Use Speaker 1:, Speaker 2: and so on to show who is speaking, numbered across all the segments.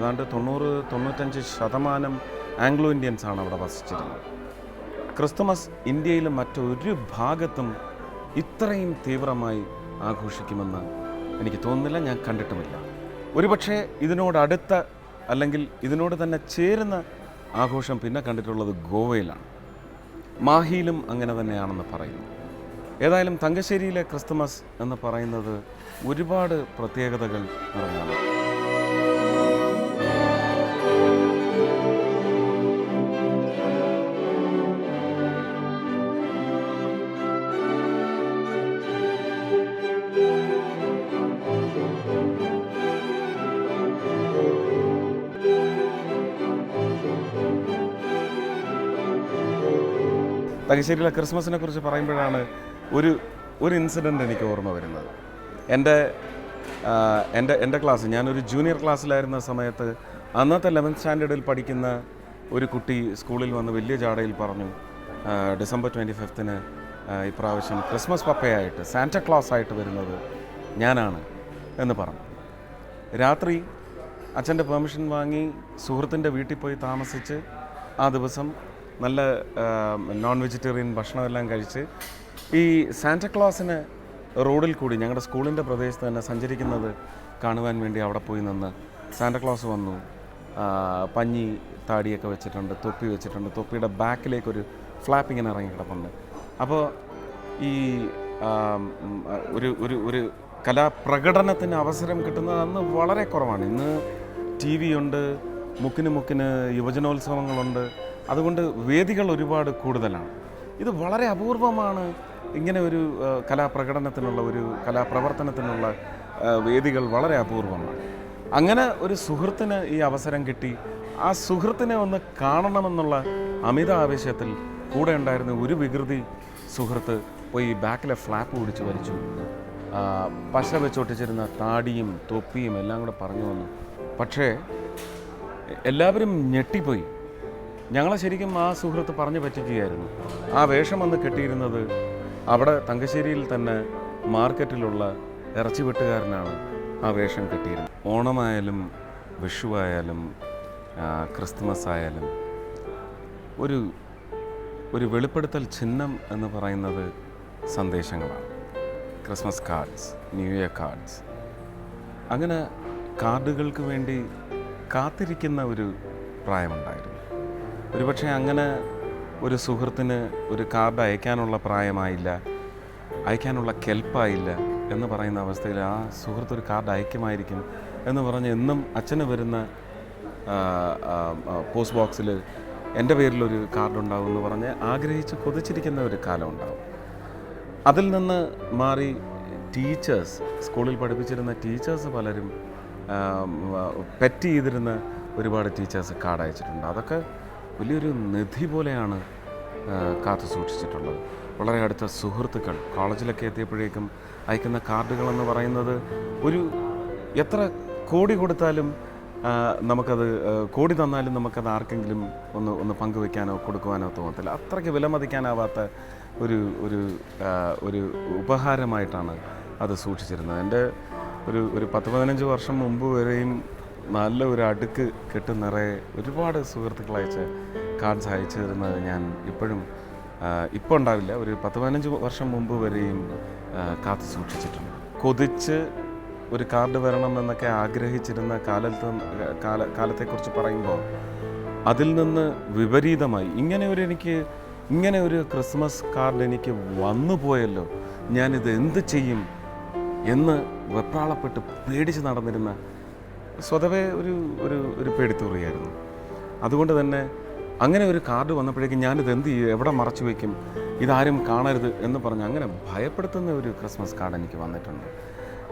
Speaker 1: ഏതാണ്ട് 90-95% ആംഗ്ലോ ഇന്ത്യൻസാണ് അവിടെ വസിച്ചിരുന്നത്. ക്രിസ്തുമസ് ഇന്ത്യയിൽ മറ്റൊരു ഭാഗത്തും ഇത്രയും തീവ്രമായി ആഘോഷിക്കുമെന്ന് എനിക്ക് തോന്നുന്നില്ല, ഞാൻ കണ്ടിട്ടുമില്ല. ഒരുപക്ഷെ ഇതിനോടടുത്ത അല്ലെങ്കിൽ ഇതിനോട് തന്നെ ചേരുന്ന ആഘോഷം പിന്നെ കണ്ടിട്ടുള്ളത് ഗോവയിലാണ്. മാഹിയിലും അങ്ങനെ തന്നെയാണെന്ന് പറയുന്നു. ഏതായാലും തങ്കശ്ശേരിയിലെ ക്രിസ്തുമസ് എന്ന് പറയുന്നത് ഒരുപാട് പ്രത്യേകതകൾ നിറഞ്ഞതാണ്. തങ്കശ്ശേരിയിലെ ക്രിസ്മസിനെ കുറിച്ച് പറയുമ്പോഴാണ് ഒരു ഇൻസിഡൻറ്റ് എനിക്ക് ഓർമ്മ വരുന്നത്. എൻ്റെ ക്ലാസ്, ഞാനൊരു ജൂനിയർ ക്ലാസ്സിലായിരുന്ന സമയത്ത് അന്നത്തെ 11th സ്റ്റാൻഡേർഡിൽ പഠിക്കുന്ന ഒരു കുട്ടി സ്കൂളിൽ വന്ന് വലിയ ജാടയിൽ പറഞ്ഞു, ഡിസംബർ 25-ന് ഇപ്രാവശ്യം ക്രിസ്മസ് പപ്പയായിട്ട് സാന്റാക്ലോസ് ആയിട്ട് വരുന്നത് ഞാനാണ് എന്ന് പറഞ്ഞു. രാത്രി അച്ഛൻ്റെ പെർമിഷൻ വാങ്ങി സുഹൃത്തിൻ്റെ വീട്ടിൽ പോയി താമസിച്ച് ആ ദിവസം നല്ല നോൺ വെജിറ്റേറിയൻ ഭക്ഷണമെല്ലാം കഴിച്ച് ഈ സാന്റാക്ലോസിന് റോഡിൽ കൂടി ഞങ്ങളുടെ സ്കൂളിൻ്റെ പ്രദേശത്ത് തന്നെ സഞ്ചരിക്കുന്നത് കാണുവാൻ വേണ്ടി അവിടെ പോയി നിന്ന് സാന്റാക്ലോസ് വന്നു. പഞ്ഞി താടിയൊക്കെ വെച്ചിട്ടുണ്ട്, തൊപ്പി വെച്ചിട്ടുണ്ട്, തൊപ്പിയുടെ ബാക്കിലേക്കൊരു ഫ്ലാപ്പ് ഇങ്ങനെ ഇറങ്ങി കിടപ്പുണ്ട്. അപ്പോൾ ഈ ഒരു കലാപ്രകടനത്തിന് അവസരം കിട്ടുന്നത് അന്ന് വളരെ കുറവാണ്. ഇന്ന് TV ഉണ്ട്, മുക്കിന് യുവജനോത്സവങ്ങളുണ്ട്, അതുകൊണ്ട് വേദികൾ ഒരുപാട് കൂടുതലാണ്. ഇത് വളരെ അപൂർവമാണ്. ഇങ്ങനെ ഒരു കലാപ്രകടനത്തിനുള്ള ഒരു കലാപ്രവർത്തനത്തിനുള്ള വേദികൾ വളരെ അപൂർവമാണ്. അങ്ങനെ ഒരു സുഹൃത്തിന് ഈ അവസരം കിട്ടി. ആ സുഹൃത്തിനെ ഒന്ന് കാണണമെന്നുള്ള അമിത ആവേശത്തിൽ കൂടെ ഉണ്ടായിരുന്ന ഒരു വികൃതി സുഹൃത്ത് പോയി ബാക്കിലെ ഫ്ലാപ്പ് പിടിച്ച് വലിച്ചു. പശ വെച്ചൊട്ടിച്ചിരുന്ന താടിയും തൊപ്പിയും എല്ലാം കൂടെ പറഞ്ഞു വന്നു. പക്ഷേ എല്ലാവരും ഞെട്ടിപ്പോയി. ഞങ്ങളെ ശരിക്കും ആ സുഹൃത്ത് പറഞ്ഞു പറ്റിക്കുകയായിരുന്നു. ആ വേഷം വന്ന് കെട്ടിയിരുന്നത് അവിടെ തങ്കശ്ശേരിയിൽ തന്നെ മാർക്കറ്റിലുള്ള ഇറച്ചി വെട്ടുകാരനാണ് ആ വേഷം കെട്ടിയിരുന്നത്. ഓണമായാലും വിഷുവായാലും ക്രിസ്തുമസ് ആയാലും ഒരു വെളിപ്പെടുത്തൽ ചിഹ്നം എന്ന് പറയുന്നത് സന്ദേശങ്ങളാണ്. Christmas cards, New Year cards, അങ്ങനെ കാർഡുകൾക്ക് വേണ്ടി കാത്തിരിക്കുന്ന ഒരു പ്രായമുണ്ടായിരുന്നു. ഒരുപക്ഷെ അങ്ങനെ ഒരു സുഹൃത്തിന് ഒരു കാർഡ് അയക്കാനുള്ള പ്രായമായില്ല, അയക്കാനുള്ള കെൽപ്പായില്ല എന്ന് പറയുന്ന അവസ്ഥയിൽ ആ സുഹൃത്ത് ഒരു കാർഡ് അയക്കുമായിരിക്കും എന്ന് പറഞ്ഞ് എന്നും അച്ഛന് വരുന്ന പോസ്റ്റ് ബോക്സിൽ എൻ്റെ പേരിലൊരു കാർഡുണ്ടാവും എന്ന് പറഞ്ഞ് ആഗ്രഹിച്ച് കൊതിച്ചിരിക്കുന്ന ഒരു കാലം ഉണ്ടാവും. അതിൽ നിന്ന് മാറി ടീച്ചേഴ്സ്, സ്കൂളിൽ പഠിപ്പിച്ചിരുന്ന ടീച്ചേഴ്സ് പലരും പെറ്റ് ചെയ്തിരുന്ന ഒരുപാട് ടീച്ചേഴ്സ് കാർഡ് അയച്ചിട്ടുണ്ട്. അതൊക്കെ വലിയൊരു നിധി പോലെയാണ് കാത്തു സൂക്ഷിച്ചിട്ടുള്ളത്. വളരെ അടുത്ത സുഹൃത്തുക്കൾ കോളേജിലൊക്കെ എത്തിയപ്പോഴേക്കും അയക്കുന്ന കാർഡുകളെന്ന് പറയുന്നത് എത്ര കോടി കൊടുത്താലും നമുക്കത്, കോടി തന്നാലും നമുക്കത് ആർക്കെങ്കിലും ഒന്ന് പങ്കുവെക്കാനോ കൊടുക്കുവാനോ തോന്നത്തില്ല. അത്രയ്ക്ക് വിലമതിക്കാനാവാത്ത ഒരു ഉപഹാരമായിട്ടാണ് അത് സൂക്ഷിച്ചിരുന്നത്. എൻ്റെ ഒരു 10-15 വർഷം മുമ്പ് വരെയും നല്ല ഒരു അടുക്ക് കെട്ട് നിറയെ ഒരുപാട് സുഹൃത്തുക്കൾ അയച്ച് കാർഡ്സ് അയച്ചു തരുന്നത് ഞാൻ ഇപ്പോഴും ഇപ്പോൾ ഉണ്ടാവില്ല, ഒരു 10-15 വർഷം മുമ്പ് വരെയും കാത്തു സൂക്ഷിച്ചിട്ടുണ്ട്. കൊതിച്ച് ഒരു കാർഡ് വരണം എന്നൊക്കെ ആഗ്രഹിച്ചിരുന്ന കാലത്തെക്കുറിച്ച് പറയുമ്പോൾ അതിൽ നിന്ന് വിപരീതമായി ഇങ്ങനെ ഒരു ക്രിസ്മസ് കാർഡ് എനിക്ക് വന്നു പോയല്ലോ, ഞാനിത് എന്ത് ചെയ്യും എന്ന് വെപ്രാളപ്പെട്ട് പേടിച്ച് നടന്നിരുന്ന സ്വതവേ ഒരു പേടിത്തൂറിയായിരുന്നു. അതുകൊണ്ട് തന്നെ അങ്ങനെ ഒരു കാർഡ് വന്നപ്പോഴേക്കും ഞാനിത് എന്ത് ചെയ്യും, എവിടെ മറച്ചു വയ്ക്കും, ഇതാരും കാണരുത് എന്ന് പറഞ്ഞ് അങ്ങനെ ഭയപ്പെടുത്തുന്ന ഒരു ക്രിസ്മസ് കാർഡ് എനിക്ക് വന്നിട്ടുണ്ട്.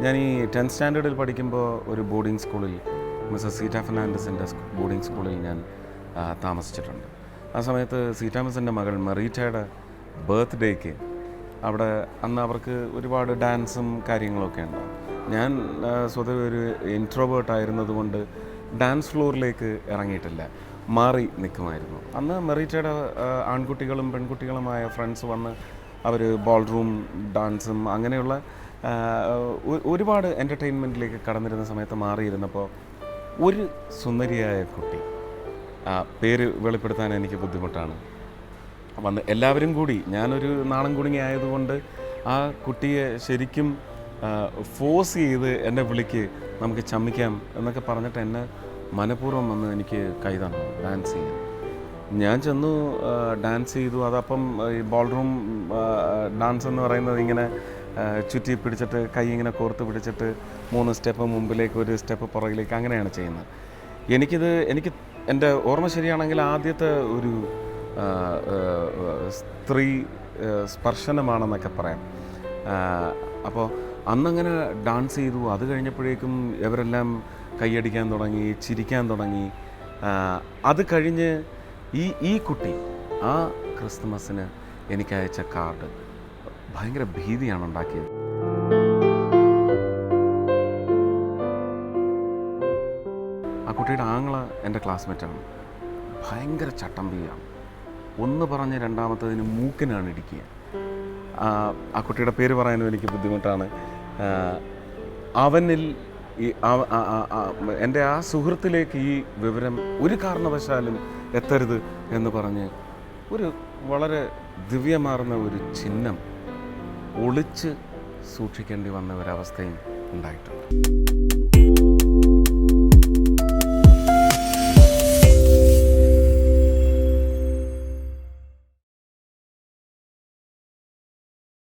Speaker 1: ഞാൻ ഈ 10th സ്റ്റാൻഡേർഡിൽ പഠിക്കുമ്പോൾ ഒരു ബോർഡിംഗ് സ്കൂളിൽ, മിസ്സസ് സീറ്റ ഫെർണാണ്ടസിൻ്റെ ബോർഡിംഗ് സ്കൂളിൽ ഞാൻ താമസിച്ചിട്ടുണ്ട്. ആ സമയത്ത് സീറ്റ മിസ്സിൻ്റെ മകൾ മെറീറ്റയുടെ ബർത്ത്ഡേക്ക് അവിടെ അന്ന് അവർക്ക് ഒരുപാട് ഡാൻസും കാര്യങ്ങളൊക്കെ ഉണ്ടാവും. ഞാൻ സ്വതവേ ഒരു ഇൻട്രോവേർട്ട് ആയിരുന്നതുകൊണ്ട് ഡാൻസ് ഫ്ലോറിലേക്ക് ഇറങ്ങിയിട്ടില്ല, മാറി നിൽക്കുമായിരുന്നു. അന്ന് മെറീറ്റയുടെ ആൺകുട്ടികളും പെൺകുട്ടികളുമായ ഫ്രണ്ട്സ് വന്ന് അവർ ബോൾ റൂം ഡാൻസും അങ്ങനെയുള്ള ഒരുപാട് എൻ്റർടൈൻമെൻറ്റിലേക്ക് കടന്നിരുന്ന സമയത്ത് മാറിയിരുന്നപ്പോൾ ഒരു സുന്ദരിയായ കുട്ടി, പേര് വെളിപ്പെടുത്താൻ എനിക്ക് ബുദ്ധിമുട്ടാണ്, വന്ന് എല്ലാവരും കൂടി, ഞാനൊരു നാണം കുടുങ്ങി ആയതുകൊണ്ട് ആ കുട്ടിയെ ശരിക്കും ഫോഴ്സ് ചെയ്ത് എന്നെ വിളിക്ക്, നമുക്ക് ചമ്മിക്കാം എന്നൊക്കെ പറഞ്ഞിട്ട് എന്നെ മനഃപൂർവ്വം വന്ന് എനിക്ക് കൈ തന്നു ഡാൻസ് ചെയ്യാൻ. ഞാൻ ചെന്നു ഡാൻസ് ചെയ്തു. അതപ്പം ഈ ബോൾറൂം ഡാൻസ് എന്ന് പറയുന്നത് ഇങ്ങനെ ചുറ്റി പിടിച്ചിട്ട് കൈ ഇങ്ങനെ കോർത്ത് പിടിച്ചിട്ട് 3 സ്റ്റെപ്പ് മുമ്പിലേക്ക് 1 സ്റ്റെപ്പ് പുറകിലേക്ക് അങ്ങനെയാണ് ചെയ്യുന്നത്. എനിക്ക് എൻ്റെ ഓർമ്മ ശരിയാണെങ്കിൽ ആദ്യത്തെ ഒരു സ്ത്രീ സ്പർശനമാണെന്നൊക്കെ പറയാം. അപ്പോൾ അന്നങ്ങനെ ഡാൻസ് ചെയ്തു. അത് കഴിഞ്ഞപ്പോഴേക്കും ഇവരെല്ലാം കൈയടിക്കാൻ തുടങ്ങി, ചിരിക്കാൻ തുടങ്ങി. അത് കഴിഞ്ഞ് ഈ കുട്ടി ആ ക്രിസ്തുമസിന് എനിക്ക് അയച്ച കാർഡ് ഭയങ്കര ഭീതിയാണ് ഉണ്ടാക്കിയത്. ആ കുട്ടിയുടെ ആങ്ങള എൻ്റെ ക്ലാസ്മേറ്റാണ്. ഭയങ്കര ചട്ടമ്പിയാണ്. ഒന്ന് പറഞ്ഞ് രണ്ടാമത്തതിന് മൂക്കിനാണ് ഇടിക്കുക. ആ കുട്ടിയുടെ പേര് പറയാനും എനിക്ക് ബുദ്ധിമുട്ടാണ്. അവനിൽ എൻ്റെ ആ സുഹൃത്തിലേക്ക് ഈ വിവരം ഒരു കാരണവശാലും എത്തരുത് എന്ന് പറഞ്ഞ് ഒരു വളരെ ദിവ്യമാർന്ന ഒരു ചിഹ്നം ഒളിച്ച് സൂക്ഷിക്കേണ്ടി വന്ന ഒരവസ്ഥയും ഉണ്ടായിട്ടുണ്ട്.